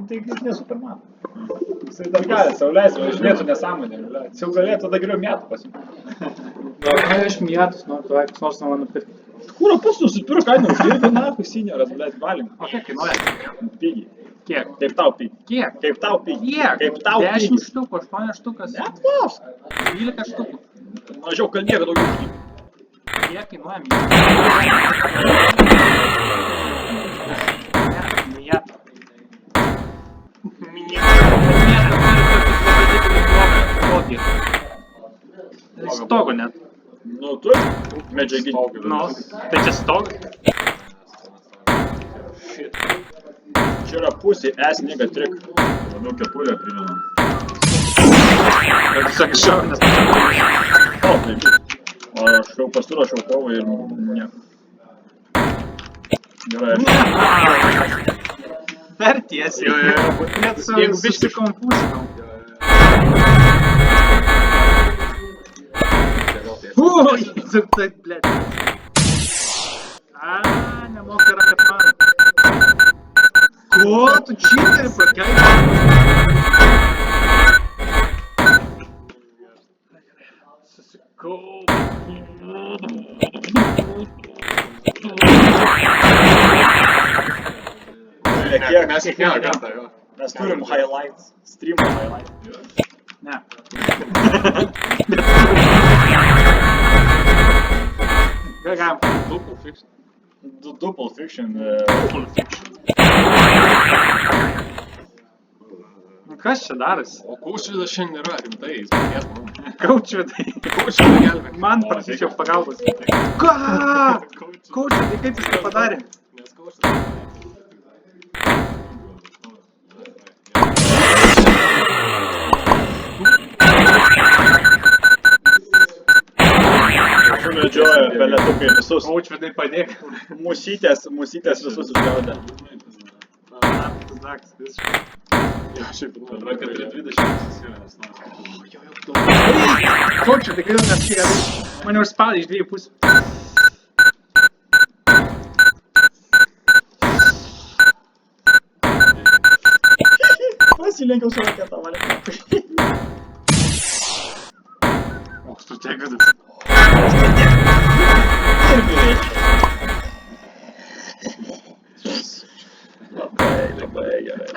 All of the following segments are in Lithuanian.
tai jis nesuperman. Jisai dar gali sauliais, važinėtų nesąmonė. Jis jau galėtų tada geriau mėtų pasimti. Aš mėtus noriu, tu kas nors nuo mano pirkti. Kūro pats nusipirk, ką neuždirbi, naku, senioras, blėt, valim. O kiek kainuoja? Pigiai. Kiek? Kaip tau pigiai? Kiek? Kaip tau pigiai? Kiek? Kaip tau pigiai? 10 štukų, 8 štukas. Net vos. 12 štukų. Mažiau kalnieka daugiau uždirbi. Kiek kainuoja mėtų? Stogo net. Nu, tu medžiaginį. Nu, tai čia stogas? Čia yra pusė S-niga trik. Labiau kepulę primenu. Bet tiesiog iš šau, nes pačiau. O, taip. O aš jau pasiruošiau kovą ir nieko. Gerai. Per tiesiai. Net su biški konfusinau. Ui, tai, blėt. Nemokai raketman. Ko, tu čytari pakelti? Susikau. Mes kiekvieną kartą, jo. Mes turim highlights. Streamo highlights. Ne. Ką galim? Double fiction. Double fiction. Kas čia darosi? O Kaučvidas šiandien yra rimtai, jis padės man. Kaučvidai. Kaučvidą gelbėk. Man prašyčiau pagalbos. Ką? Kaučvidai, kaip jis tai padarė? Nes Kaučvidas... Medžioja peletukai visus. Kaučvidai padėk. Musytės visus išgaudė. Zaks, visiškai. Jo, šiaip, yra 4:20 susirinęs. Kaučvidai, kodėl neskyrė? Mane užspaudė iš 2 pusių. Pasilenkiau su raketa, valia. O, strategas. Labai gerai.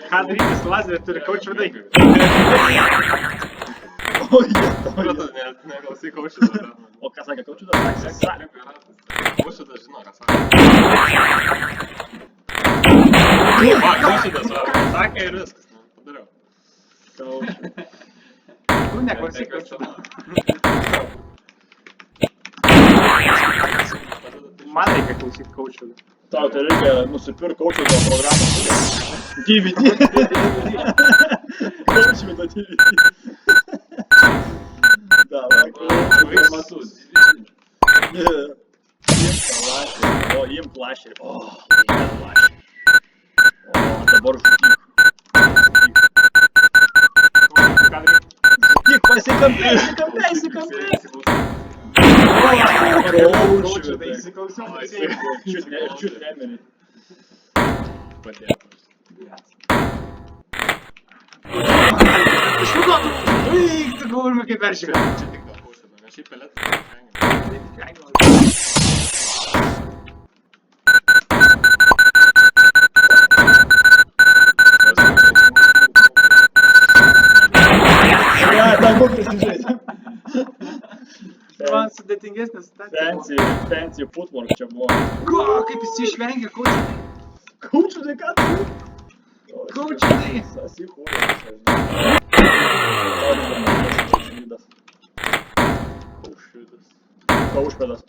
Ką daryti su lazeriu turi Kaučvidai? Oi, Neklausai Kaučvidą. o ką sakė Kaučvidas? Kaučvidas žino, ką sakė. Kaučvidas sakė ir viskas. Padariau. Tu neklausyk Kaučvidą. Man reikia klausyt Kaučvidą. Tau tai reikia nusipirk Kaučvido programą. DVD. Kaučvido DVD. Davai, Kaučvido. Imk lašerį. O, lašerį. O, dabar žudyk. Žudyk, pasikampiai. Kaučvidai, įsiklausiau. Čiut remerį. Padėjo. Uik, tu galvojame kaip peršyga. Čia tik dėl Kaučvido, nes šiaip pelėtas Dabar prisižaidė. Man sudėtingesnė situacija. Fancy footwork čia buvo. Ko, kaip jis išvengė Kaučvidai? Kaučvidai, ką tu? Kaučvidai. Kaušpedas.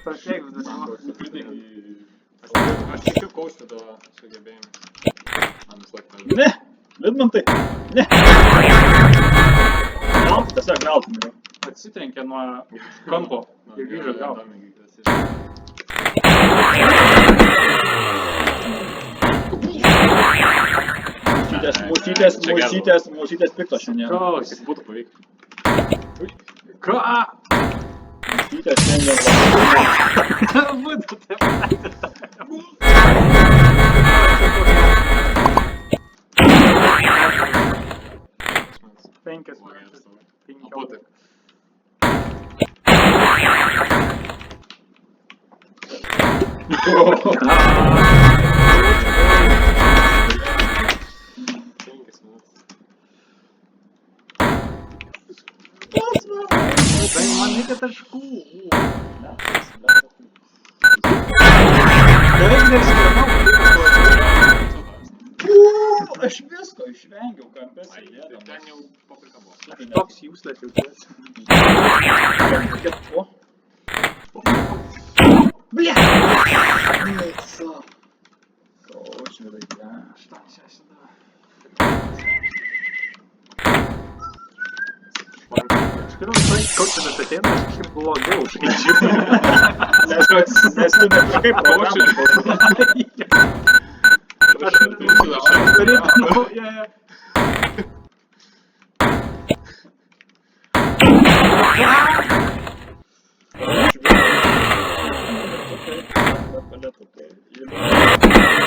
Strategas dažnau. Aš tikiu Kaučvido sugebėjimą. Ne, Vidmantai, ne. Tiesiog grautum yra. Atsitrenkė nuo kampo ir grįžo atgal. Mūsytės piktos šiandien. Kaus. Tik būtų pavykti. Ką? Mūsytės šiandien Būtų taip. Penkias minutės. Abu taip. Tai man reikia taškų. Beveik nesigaunau, Aš visko išvengiau kampės Ten įdėdamas. jau paprika buvo. aš toks useless jaučiuosi. Bля! Kaučvirai, ne. Kažkaip visai kaučinas ateina, aš kažkaip blogiau žaidžiu. Nes tu nepirkai programą. Aš norėčiau,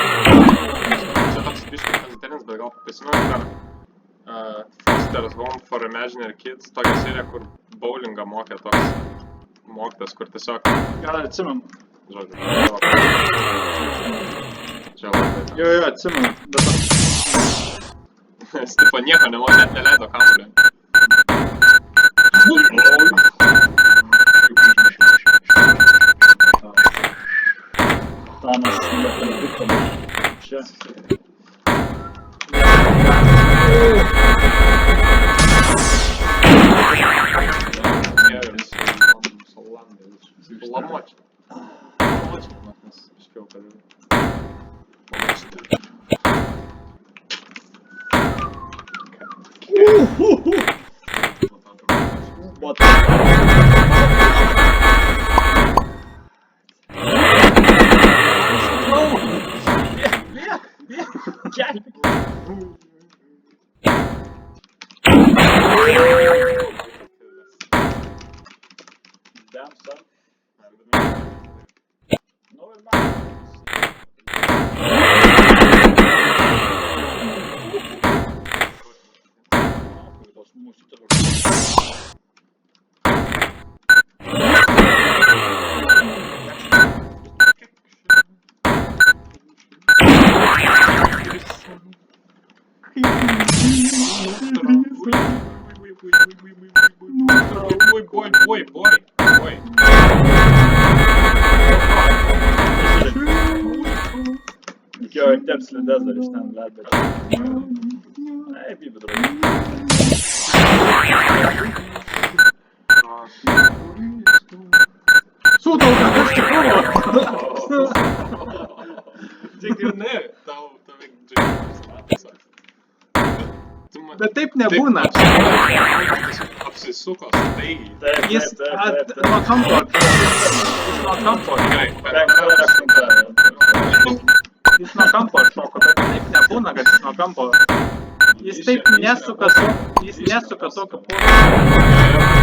Čia toks biškai paziterinis, bet gal prisimenu dar Foster's Home for Imaginary Kids, tokia serija, kur bowlingą mokė toks mokytas, kur tiesiog, gal atsimenu. žodžiu, čia labai. Jo, atsimenu. Jis tipo nieko nemokė, net neleido kamuolį. Tanas nepradiktam. Čia. Lamočiai. Nes iškiau, kad... Boy. Jo, ir tep slides dar iš ten, blėt, bet... Ei, bibi, draugai. Sūtauka, kas čia buvo? Tik ir ne, tau reikia džiaugiasi. Bet taip nebūna. Apsisuko staigiai. Jis nuo kampo. Gerai, Jis nuo kampo atšoko, bet taip nebūna, kad jis nuo kampo. Jis taip nesuka tokio porą.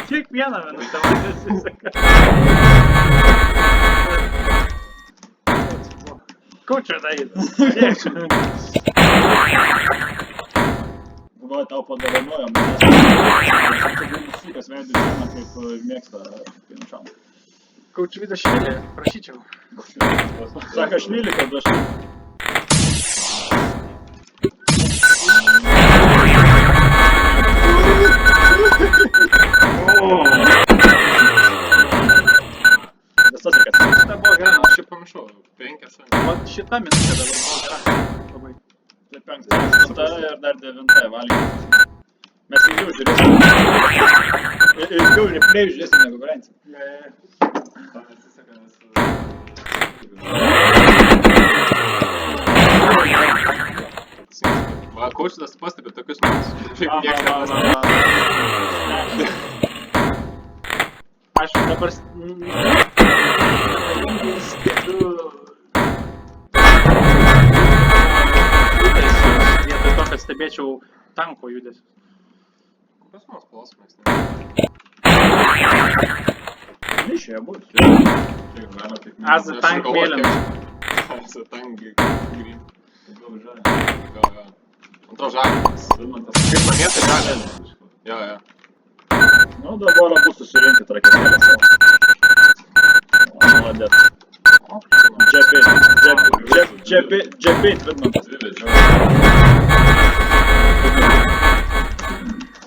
Kiekvieną minutę man nesiseka. Kočio daida. Galvoju, tau padovanojo manęs. Sukas veidų žemą, kaip mėgsta Pinušam. Kaučvidašvilį, prašyčiau. Saka, aš myliu, kad aš... Visas, kad Šitą buvo gera. aš jau pamiršau, 5 šiandien. Vat šita minutė dabar buvo gera. Labai. tai 5, 8 ir dar 9 valgyti. Mes ilgiau žiūrėsim. Ilgiau replay žiūrėsim negu Granci. Tam nesiseka, nes... Kaučinas pastebi tokius metus. Šiaip nieks Aš dabar stebiu judesius, vietoj to, kad stebėčiau tanko judesius. Kokios mums klausimais? Išėję bus. As the tank mėlynas. As the tank green. Antro žalimas. Kaip man tai žalė? Jo. Nu, dabar abu susirinkti traketėlę savo. Молодец. Džepeit Vidmantas.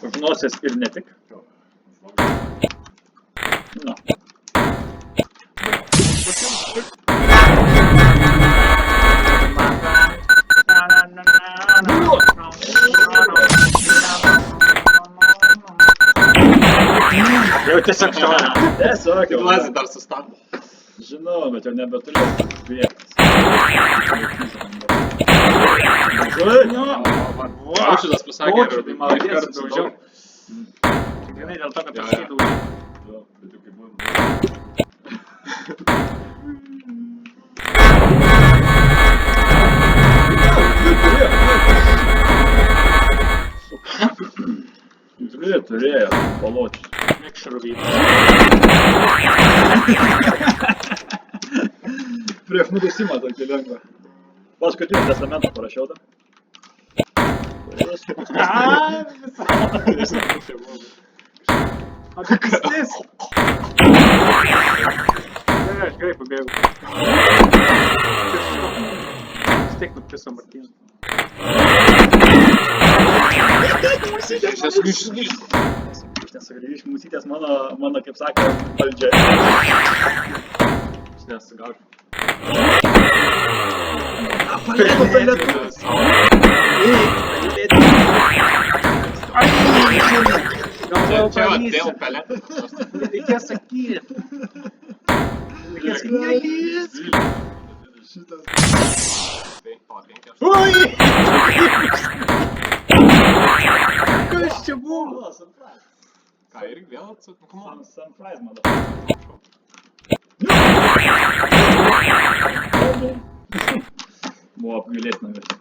Už nosies ir ne tik. Nu. Jau tiesiog šalia. Tiesiog jau. Glazį dar sustabdė. Žinau, bet jau nebeturiu vietos. Kaučinas pasakė, Kaučiu, tai maladies, daužiau. Vienai dėl to, kad aš skaidau. Turėjo, paločius. Mikšruvytas. Prieš nudusimą tokį lengvą. Paskutinį testamentą parašiau dar. Apikastis. Aš gerai pabėgau. Vis tiek nupiso Martynas. Nesugrįžk. Mūsytės mano, kaip sakė, valdžia. Nesugrįžk. Paleido tą lietuvą. Čia dėl peletės. Reikės sakyti. Reikės sakyti. Tai palakinkia. Oi! Kas čia buvo? Ką, irgi vėl atsukau? Sunfries, man. Buvo apgailėtina vieta.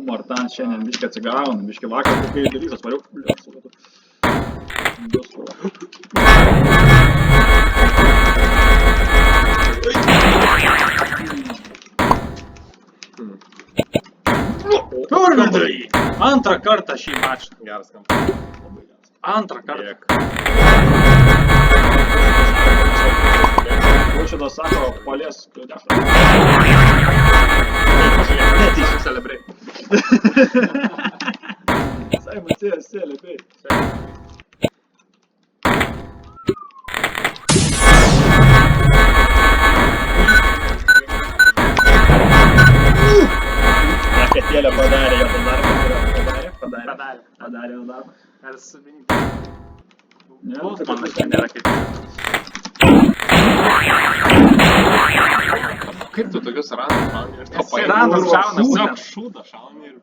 Martan šiandien biškį atsigauna, biškį vakar kai dalykas variau. Turvidai! Antrą kartą šį mačą. Geras kampas. Antrą kartą. Kaučinas sako, palies dešrą. Netysiu celebrai. Simon celebrate. Raketėlė padarė jo darbą. Padarė jo darbą. Ar savininkai? Voltmanas čia nėra kaip. Kaip tu tokius randus šauni ir to Randus šauna, Tiesiog šūdą šauni ir...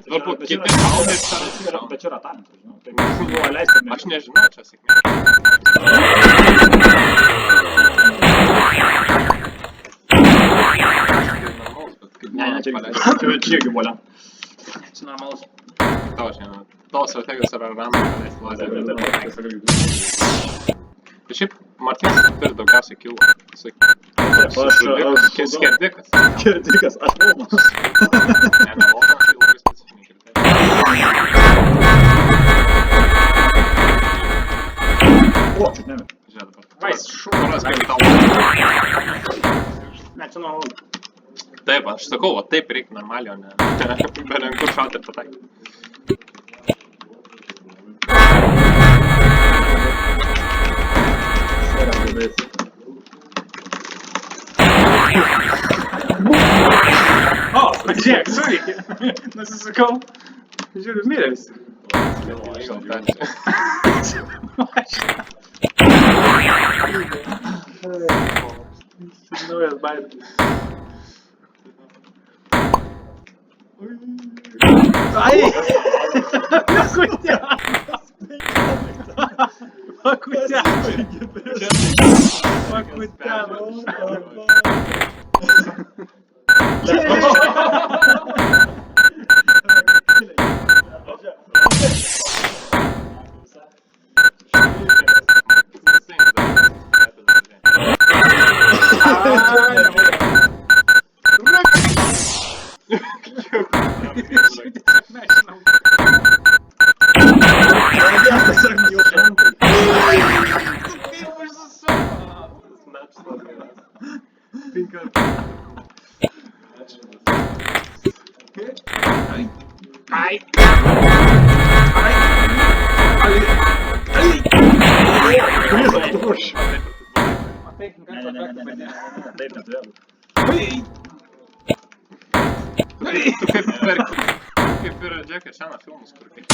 Galbūt kiti šauna ir šauna. Bet čia yra talentas, žinau. Tai buvo leisti. Aš nežinau, čia sėkmė. Ne, čia irgi volia. Čia normalus. Tavo šiandien. Tavo strategijos yra randus paleisti lazerį. Tai šiaip Martynas turi daugiausiai kilų. Skerdikas. Skerdikas, aš volmanas. Ne, volmanas tai labai specifiniai kriterijai. O, čia nemė. Žiūrėk dabar. Vais, šūdas. Kaip tau. Ne, čia normalus. Taip, aš sakau, o taip reikia normaliai, o ne be lenkur šauti ir pataikyti. O, pažiūrėk, suveikė. Nusisukau. Žiūriu, mirė visi. baimė. Ai! Taip neturėjo būti. Tu kaip ir Jackie Chano filmus, kur kaip...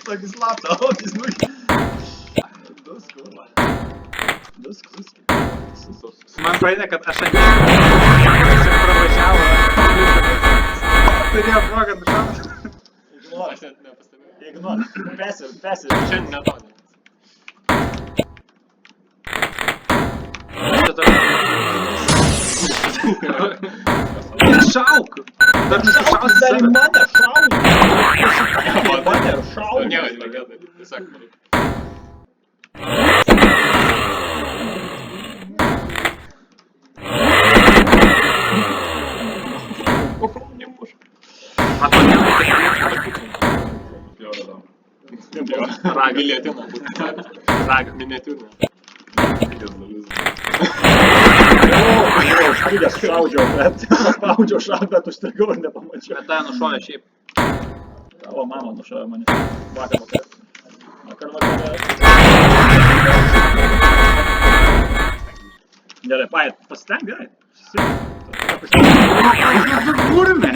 Tokį slaptą, o, piznuki. Dusku. Man praeina, kad aš atėjau pravažiavo. Turėjo progą nušauti. Ignoras. Aš net nepastebėjau. Ignoras. Pesi. Šiandien netodė. Nešauk! Dar nusišausi Dar į save. mane šauni. Mane šauni. Nieko negalėdai. Tiesiog... Nemuš. Matau, Raga lietina būtų. Raga miniatiūrinė. Užstrigęs šaudžiau, bet užstrigau ir nepamačiau. bet tą nušovė šiaip. Tavo mama nušovė mane. Vakar vakare. Gerai, pasistenk gerai. Kurme!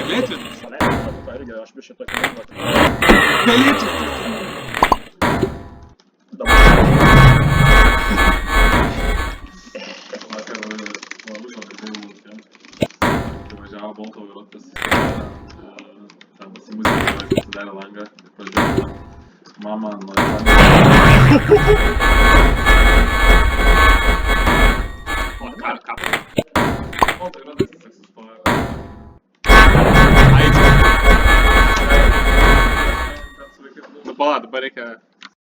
Galėtvinas. Irgi, aš biškai tokį lengvą. Galėtvinas. Vakar užvakar buvau čia. Važiavo Bolto vairuotojas. Ten į muziką atsidarė langą ir pažiūrėjo. Mama nori Ką? Bolto vairuotojas egzistuoja. Nu, pala, dabar reikia